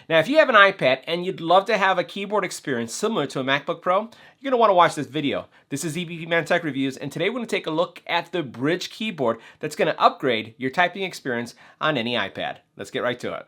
Now, if you have an iPad and you'd love to have a keyboard experience similar to a MacBook Pro, you're going to want to watch this video. This is EBPMAN Tech Reviews, and today we're going to take a look at the Brydge Keyboard that's going to upgrade your typing experience on any iPad. Let's get right to it.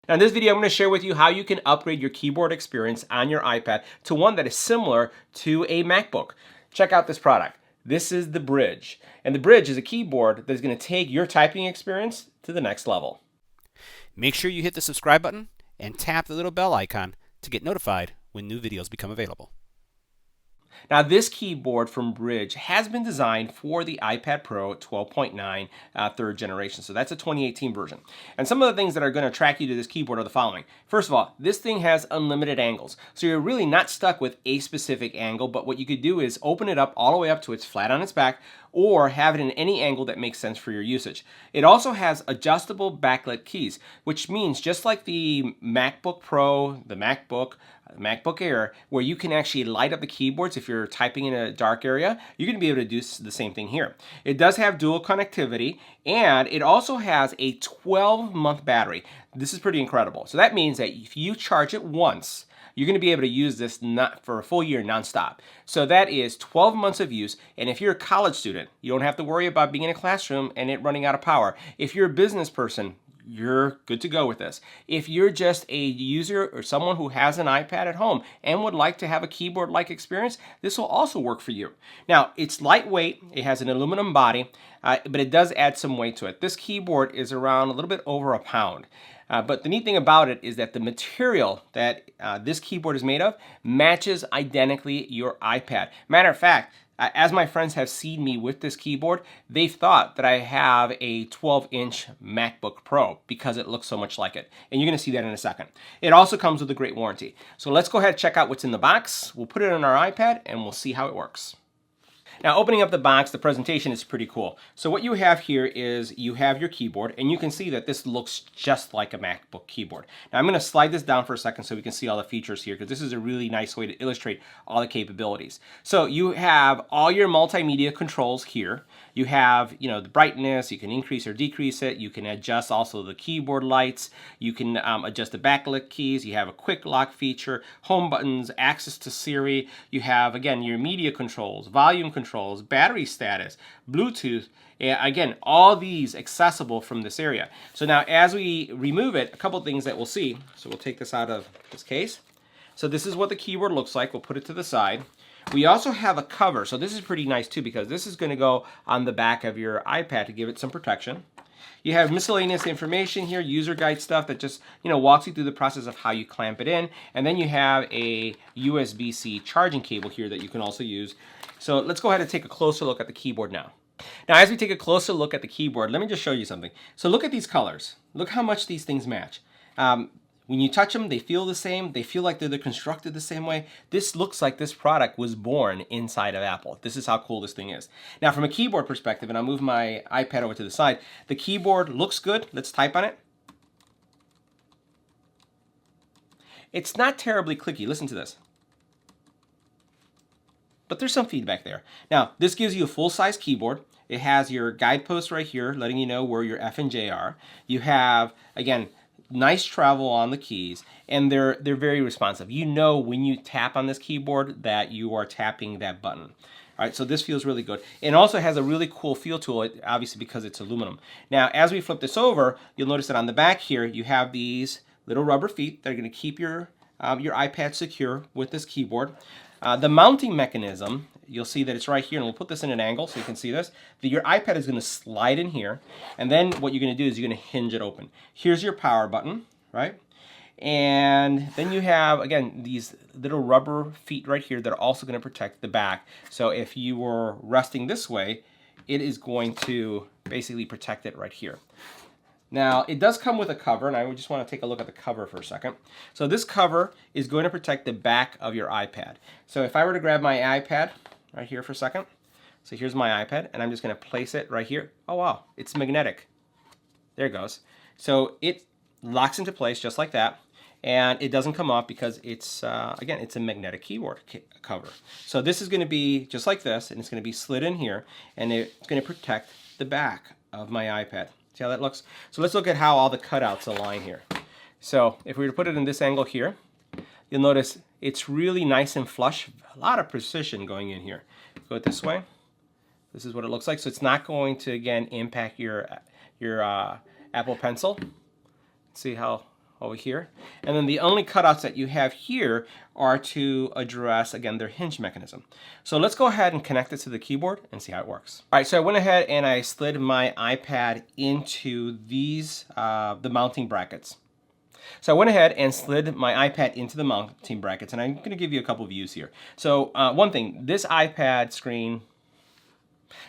Now in this video, I'm going to share with you how you can upgrade your keyboard experience on your iPad to one that is similar to a MacBook. Check out this product. This is the Brydge. And the Brydge is a keyboard that is going to take your typing experience to the next level. Make sure you hit the subscribe button and tap the little bell icon to get notified when new videos become available. Now this keyboard from Brydge has been designed for the iPad Pro 12.9 third generation. So that's a 2018 version. And some of the things that are going to attract you to this keyboard are the following. First of all, this thing has unlimited angles. So you're really not stuck with a specific angle, but what you could do is open it up all the way up to it's flat on its back, or have it in any angle that makes sense for your usage. It also has adjustable backlit keys, which means just like the MacBook Pro, the MacBook Air, where you can actually light up the keyboards if you're typing in a dark area, you're going to be able to do the same thing here. It does have dual connectivity, and it also has a 12-month battery. This is pretty incredible. So that means that if you charge it once, you're going to be able to use this not for a full year nonstop. So that is 12 months of use, and if you're a college student, you don't have to worry about being in a classroom and it running out of power. If you're a business person, you're good to go with this. If you're just a user or someone who has an iPad at home and would like to have a keyboard-like experience, this will also work for you. Now, it's lightweight, it has an aluminum body, but it does add some weight to it. This keyboard is around a little bit over a pound. But the neat thing about it is that the material that this keyboard is made of matches identically your iPad. Matter of fact, as my friends have seen me with this keyboard, they've thought that I have a 12-inch MacBook Pro because it looks so much like it. And you're going to see that in a second. It also comes with a great warranty. So let's go ahead and check out what's in the box. We'll put it on our iPad and we'll see how it works. Now, opening up the box, the presentation is pretty cool. So what you have here is you have your keyboard, and you can see that this looks just like a MacBook keyboard. Now, I'm going to slide this down for a second so we can see all the features here, because this is a really nice way to illustrate all the capabilities. So you have all your multimedia controls here. You have, the brightness, you can increase or decrease it. You can adjust also the keyboard lights. You can adjust the backlit keys. You have a quick lock feature, home buttons, access to Siri. You have, again, your media controls, volume controls, battery status, Bluetooth. Again, all these accessible from this area. So now as we remove it, a couple things that we'll see. So we'll take this out of this case. So this is what the keyboard looks like. We'll put it to the side. We also have a cover. So this is pretty nice too, because this is going to go on the back of your iPad to give it some protection. You have miscellaneous information here, user guide stuff that just walks you through the process of how you clamp it in. And then you have a USB-C charging cable here that you can also use. So let's go ahead and take a closer look at the keyboard now. Now, as we take a closer look at the keyboard, let me just show you something. So look at these colors. Look how much these things match. When you touch them, they feel the same. They feel like they're constructed the same way. This looks like this product was born inside of Apple. This is how cool this thing is. Now, from a keyboard perspective, and I'll move my iPad over to the side, the keyboard looks good. Let's type on it. It's not terribly clicky. Listen to this. But there's some feedback there. Now, this gives you a full-size keyboard. It has your guideposts right here, letting you know where your F and J are. You have, again, nice travel on the keys, and they're very responsive. You know when you tap on this keyboard that you are tapping that button. All right, so this feels really good. It also has a really cool feel to it, obviously because it's aluminum. Now, as we flip this over, you'll notice that on the back here, you have these little rubber feet that are going to keep your iPad secure with this keyboard. The mounting mechanism, you'll see that it's right here, and we'll put this in an angle so you can see this. Your iPad is going to slide in here, and then what you're going to do is you're going to hinge it open. Here's your power button, right? And then you have, again, these little rubber feet right here that are also going to protect the back. So if you were resting this way, it is going to basically protect it right here. Now, it does come with a cover, and I just want to take a look at the cover for a second. So this cover is going to protect the back of your iPad. So if I were to grab my iPad right here for a second, so here's my iPad, and I'm just going to place it right here. Oh, wow, it's magnetic. There it goes. So it locks into place just like that. and it doesn't come off because it's, again, it's a magnetic keyboard cover. So this is going to be just like this, and it's going to be slid in here, and it's going to protect the back of my iPad. See how that looks? So let's look at how all the cutouts align here. So if we were to put it in this angle here, you'll notice it's really nice and flush. A lot of precision going in here. Go it this way. This is what it looks like. So it's not going to, again, impact your Apple Pencil. See how over here? And then the only cutouts that you have here are to address, again, their hinge mechanism. So let's go ahead and connect it to the keyboard and see how it works. All right, so I went ahead and I slid my iPad into these, the mounting brackets. So I went ahead and slid my iPad into the mounting brackets, and I'm going to give you a couple views here. So one thing, this iPad screen,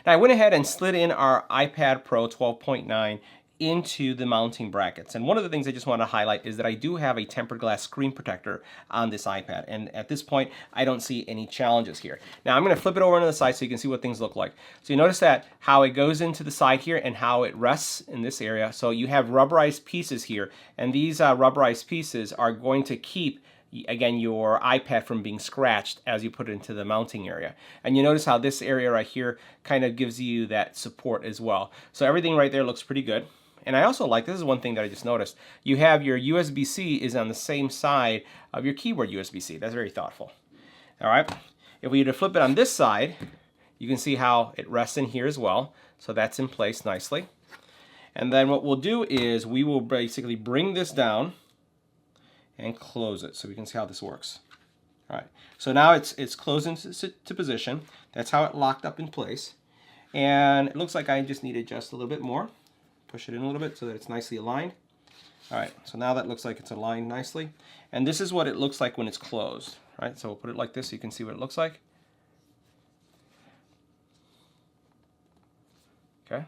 now I went ahead and slid in our iPad Pro 12.9 into the mounting brackets. And one of the things I just want to highlight is that I do have a tempered glass screen protector on this iPad. And at this point, I don't see any challenges here. Now I'm going to flip it over to the side so you can see what things look like. So you notice that how it goes into the side here and how it rests in this area. So you have rubberized pieces here, and these rubberized pieces are going to keep, again, your iPad from being scratched as you put it into the mounting area. And you notice how this area right here kind of gives you that support as well. So everything right there looks pretty good. And I also like, this is one thing that I just noticed, you have your USB-C is on the same side of your keyboard USB-C. That's very thoughtful. All right, if we were to flip it on this side, you can see how it rests in here as well. So that's in place nicely. And then what we'll do is we will basically bring this down and close it so we can see how this works. All right, so now it's closed into position. That's how it locked up in place. And it looks like I just need to adjust a little bit more. Push it in a little bit so that it's nicely aligned. All right, so now that looks like it's aligned nicely. And this is what it looks like when it's closed. All right, so we'll put it like this so you can see what it looks like. Okay.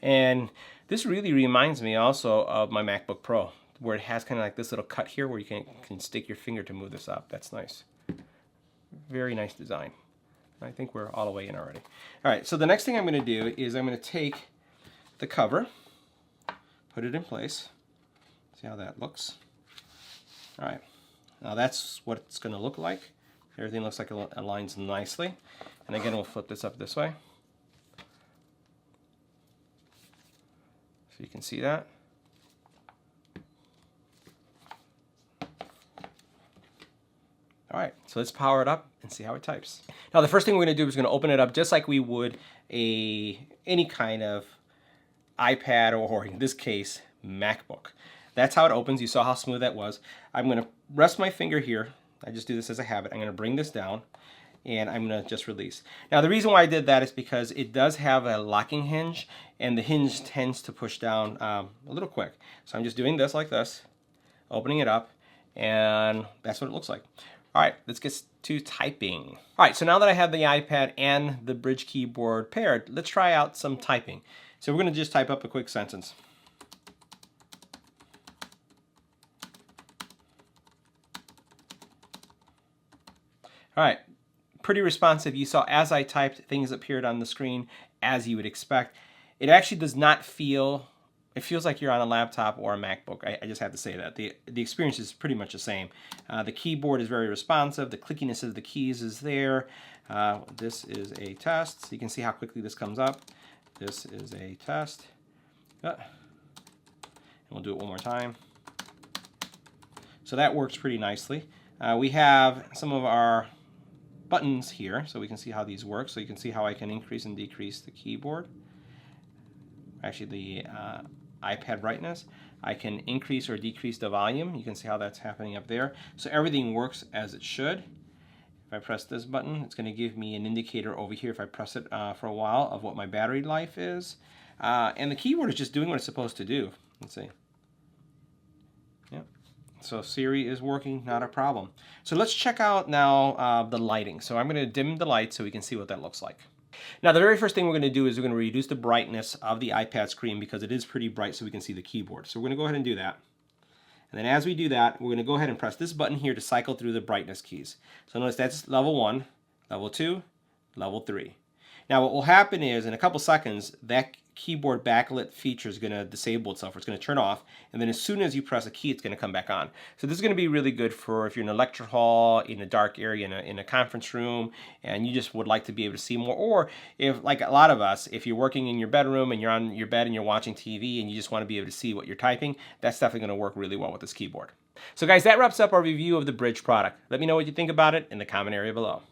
And this really reminds me also of my MacBook Pro, where it has kind of like this little cut here where you can stick your finger to move this up. That's nice. Very nice design. I think we're all the way in already. All right, so the next thing I'm going to do is I'm going to take the cover, put it in place. See how that looks? All right, now that's what it's going to look like. Everything looks like it aligns nicely. And again, we'll flip this up this way. So you can see that. All right, so let's power it up and see how it types. Now the first thing we're going to do is going to open it up just like we would any kind of iPad, or in this case, MacBook. That's how it opens. You saw how smooth that was. I'm going to rest my finger here. I just do this as a habit. I'm going to bring this down, and I'm going to just release. Now the reason why I did that is because it does have a locking hinge, and the hinge tends to push down a little quick. So I'm just doing this like this, opening it up, and that's what it looks like. All right, let's get to typing. All right, so now that I have the iPad and the Brydge Keyboard paired, let's try out some typing. So we're going to just type up a quick sentence. All right, pretty responsive. You saw as I typed, things appeared on the screen as you would expect. It actually does not feel, it feels like you're on a laptop or a MacBook. I just have to say that. The experience is pretty much the same. The keyboard is very responsive. The clickiness of the keys is there. This is a test. So you can see how quickly this comes up. This is a test. And we'll do it one more time. So that works pretty nicely. We have some of our buttons here, so we can see how these work. So you can see how I can increase and decrease the keyboard. Actually, the iPad brightness. I can increase or decrease the volume. You can see how that's happening up there. So everything works as it should. If I press this button, it's going to give me an indicator over here if I press it for a while of what my battery life is. And the keyboard is just doing what it's supposed to do. Let's see. Yep. So Siri is working, not a problem. So let's check out now the lighting. So I'm going to dim the light so we can see what that looks like. Now the very first thing we're going to do is we're going to reduce the brightness of the iPad screen because it is pretty bright so we can see the keyboard. So we're going to go ahead and do that. And then as we do that, we're going to go ahead and press this button here to cycle through the brightness keys. So notice that's level 1, level 2, level 3. Now what will happen is in a couple seconds that keyboard backlit feature is going to disable itself, or it's going to turn off, and then as soon as you press a key, it's going to come back on. So this is going to be really good for if you're in a lecture hall, in a dark area, in a conference room, and you just would like to be able to see more. Or if, like a lot of us, if you're working in your bedroom and you're on your bed and you're watching TV and you just want to be able to see what you're typing, that's definitely going to work really well with this keyboard. So guys, that wraps up our review of the Brydge product. Let me know what you think about it in the comment area below.